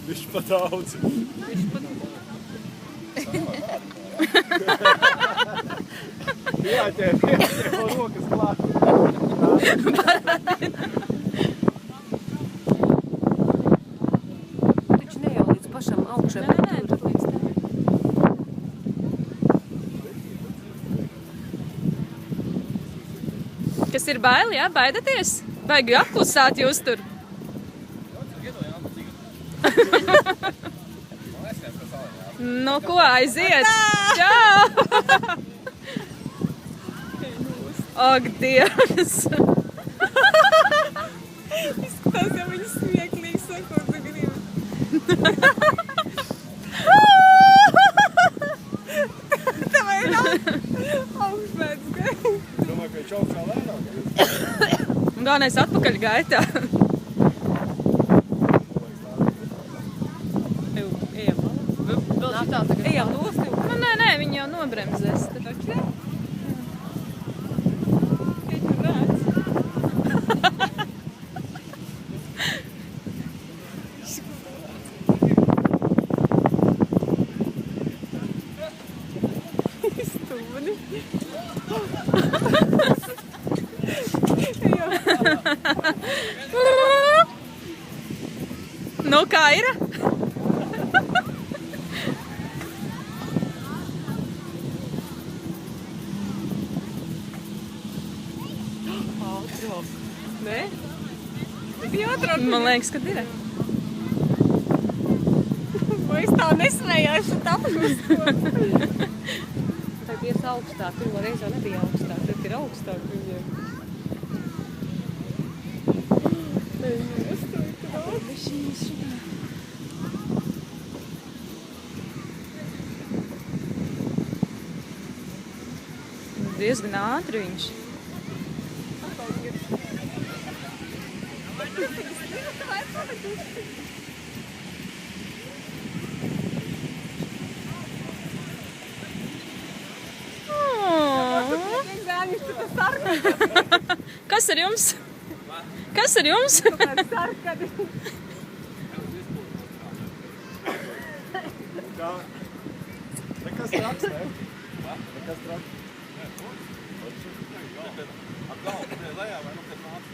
Viņš pa daudz. Jā, tev rokas klāt. Taču ne jau līdz pašam augšai. Nē, tur līdz te. Kas ir baili, jā? Baidaties? Vajag apklusāt jūs tur. Nu ko, aiziet? Čau! Ak, Dievs! Izskatās, ja viņi smieklīgi sakot, tu gribi. Tavai nav augstmēdz, ka? Domāju, ka viņš augstā lēnāk. Galvenais atpakaļ gaitā. Nav tā tagad. Ejam nost, Nu, nē, viņi jau nobremzēs. taču. Viņu redz. Stūni. Nu, kā ir? Nē? Bija otrā. Man liekas, ka ir. Vai es tā nesmējās, šeit apšus. Tā ies augstāk, pirmo reizi jau nebija augstāk, tad ir augstāk viņiem. Diezgan ātri viņš. Kas ar jums? Kas ar jums? Kā? Nekas traks, ne? Nekas traks. Ar galvu lejā vai nu, kad nāc?